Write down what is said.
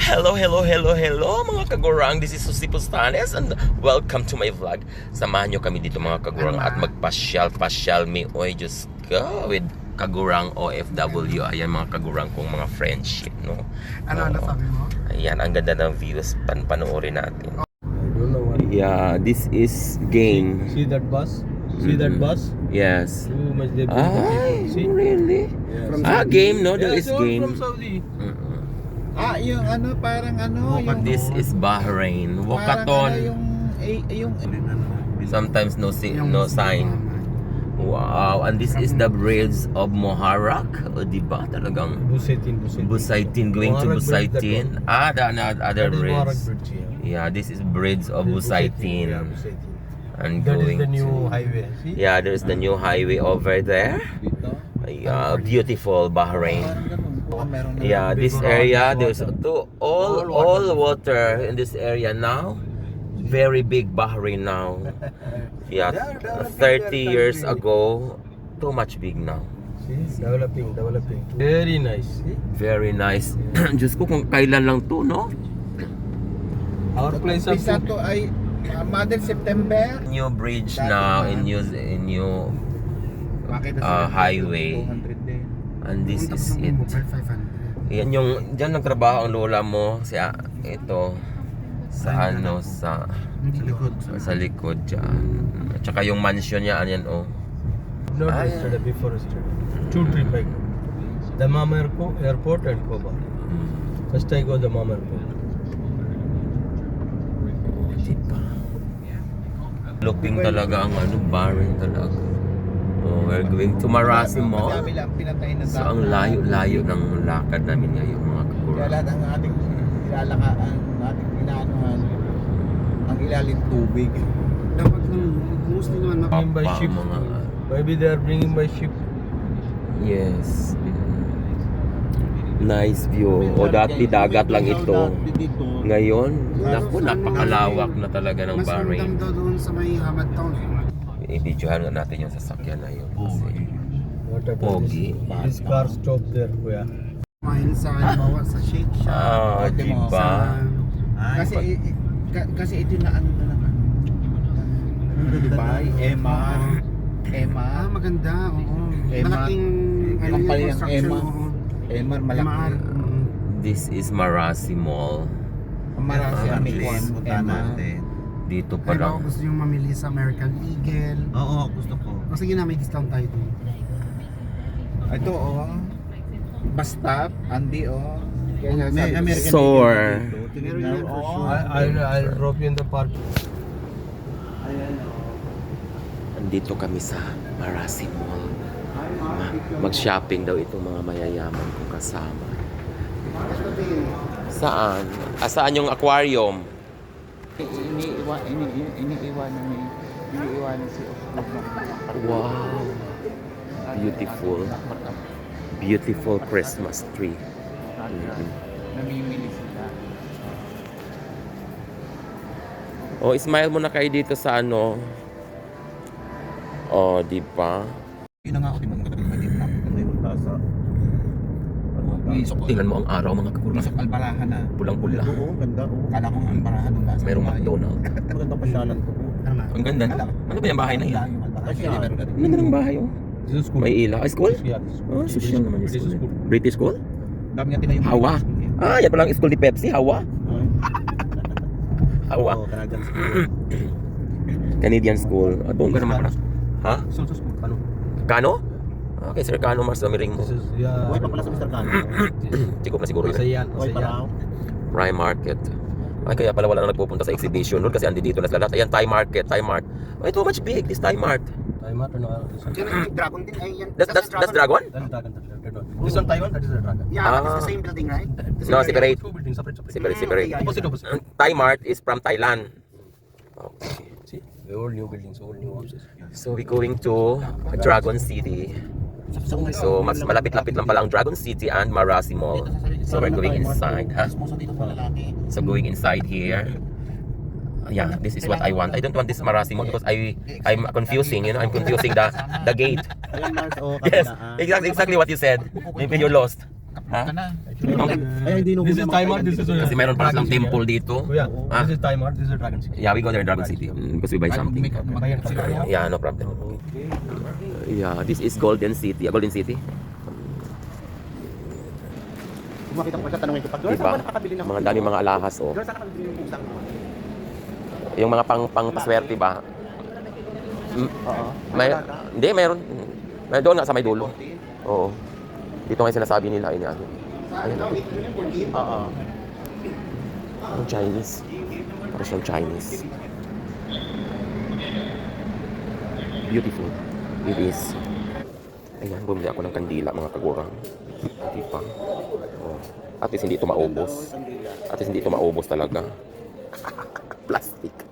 Hello mga kagurang. This is Susi Pustanes and welcome to my vlog. Samahan nyo kami dito mga kagurang at magpasyal mi. Oy, just go with kagurang OFW. Ayan mga kagurang kong mga friendship, no? Ano sabi mo? Ayan, ang ganda ng views. Panoorin natin. Yeah, this is game. See that bus? See that bus? Yes. Too much they bring the people. See? Really? Yes. Game, no? There Yeah, is they all game. from Saudi. Yung ano, parang ano, yung... This is Bahrain. Parang Wakaton. ano, yung... Sometimes no sign. Wow, and this is the bridge of Muharrak. O, diba? Talagang Busaitin, going to Muharrak bridge, Busaitin. The other bridge. Bridge, yeah. Yeah, this is bridge of Busaitin. Yeah, Busaitin. And That is going the new to... highway. See? Yeah, there's the new highway over there. Yeah, beautiful Bahrain. Yeah, this area there's all water in this area now. Very big Bahrain now. Yeah, 30 years ago, too much big now. See? Developing. Very nice. See? Very nice. Diyos ko kung kailan lang to, no? Our place of Isa to ay Mother September. New bridge now in new highway. 200 din. And this is it. 500. Yan yung diyan nagtrabaho ang lola mo ito sa ano sa likod diyan. At saka yung mansion niya ayan oh. not yesterday, before yesterday. 2 trip I go. The Mama Airport and Koba. First I go the Mama Airport. Diba? Looking talaga ang Bahrain talaga. Oh, we're going to Marasi Mall. Madami lang pinatay na So tao. ang layo-layo ng lakad namin ngayon mga Kaya kagura. lahat ang ating inaanuhan, ang ilalim tubig. Dapat mostly naman Bringing by ship. Mga, Maybe they are bringing by ship. yes. Nice view. O dati dagat lang ito. Ngayon, naku, napakalawak na talaga ng Bahrain. Mas daw doon sa may Hamad Town I-videohan nga natin yung sasakyan na yun. Kasi, What a Pogi. This car stop there, kuya. Mahal sa halimbawa sa Shake Shack. diba? Kasi ito na ano na naman. Dubai, Emma. Maganda, oo. Malaking company ng construction, Emma. oo. malaki. This is Marasi Mall. Marasi ang Please. Emma. Dito pa Ay, baka lang. gusto nyo mamili sa American Eagle. Oo, gusto ko. O sige na, may discount tayo doon. Ito Basta, Andy Kaya May sabi ko, American Soar. Meron yan for sure. I'll drop you in the park. Andito kami sa Marasi Mall. Mag-shopping daw itong mga mayayaman kong kasama. Saan? Saan yung aquarium? iniiwanan si Oslo. Wow. Beautiful. Beautiful Christmas tree. Namimili sila. Oh, smile muna kayo dito sa ano. Oh, di ba? Yun na nga ako, di ba magkakalimutan na. Ano yung tasa? Tingnan mo ang araw mga kagura. Isok Albarahan na. Pulang-pula. Oo, ganda. Kala ko ang Albarahan doon. Mayroong McDonald's. Maganda pasyalan ko. Ang ganda. Ano ba yung bahay na yan? Ang ganda ng bahay oh. This is school. May ilaw. Ay, school? Yeah, this is school. Oh, social naman yung This is school. school. British school? Dami nga tinayo. Hawa. Yan pala ang school ni Pepsi. Hawa. Hawa. Canadian school. Canadian school. Doon ka naman para. Ha? This is also school. Kano? Kano? Okay, Sir Kano Mars Damiring mo. This is, yeah. Uy, pa pala sa Mr. Kano. Tikop na siguro Nasa yun. yan. Uy, pala ako. Prime Market. Ay, kaya pala wala na nagpupunta sa exhibition doon kasi andi dito na sila lahat. Ayan, Thai Market. Thai Mart. Ay, too much big, this Thai Mart. Time out, ano? Dragon din, ay yan. That's Dragon? That's dragon. This one Taiwan, that is the dragon. Yeah, but it's the same building, right? No, separate. Two buildings, separate. Separate. Opposite. Thai Mart is from Thailand. Okay. See, all new buildings, all new houses. So we going to Dragon City. So mas malapit-lapit lang pala ang Dragon City and Marasi Mall. So we're going inside, ha? So going inside here. Yeah, this is what I want. I don't want this Marasi Mall because I'm confusing, you know, I'm confusing the gate. Yes, exactly what you said. Maybe you're lost. Ha? Ka na. Ay, hindi nung This is Time Out, this is Kasi mayroon pa silang Dragon City, temple dito. yeah. Ah. This is Time Out, this is Dragon City. Yeah, we go there, Dragon City. Because we buy something. Yeah, no problem. Yeah, this is Golden City. Golden City. Kung makita ko pa siya, tanongin ko pa, girl, Diba? saan ba nakakabili ng Mga dami mga alahas, oh. Girl, saan nakabili yung pusang? Yung mga pang paswerte ba? Oo. May, hindi, mayroon. May doon nga sa may dulo. Oo. Dito nga yung sinasabi nila. Ayun, ayun. Oo. Yung Chinese. Parang siyang Chinese. Beautiful. It is. Ayan, bumili ako ng kandila, mga kagurang. Hindi pa. Oh. At least hindi ito maubos. At least hindi ito maubos talaga. Plastic.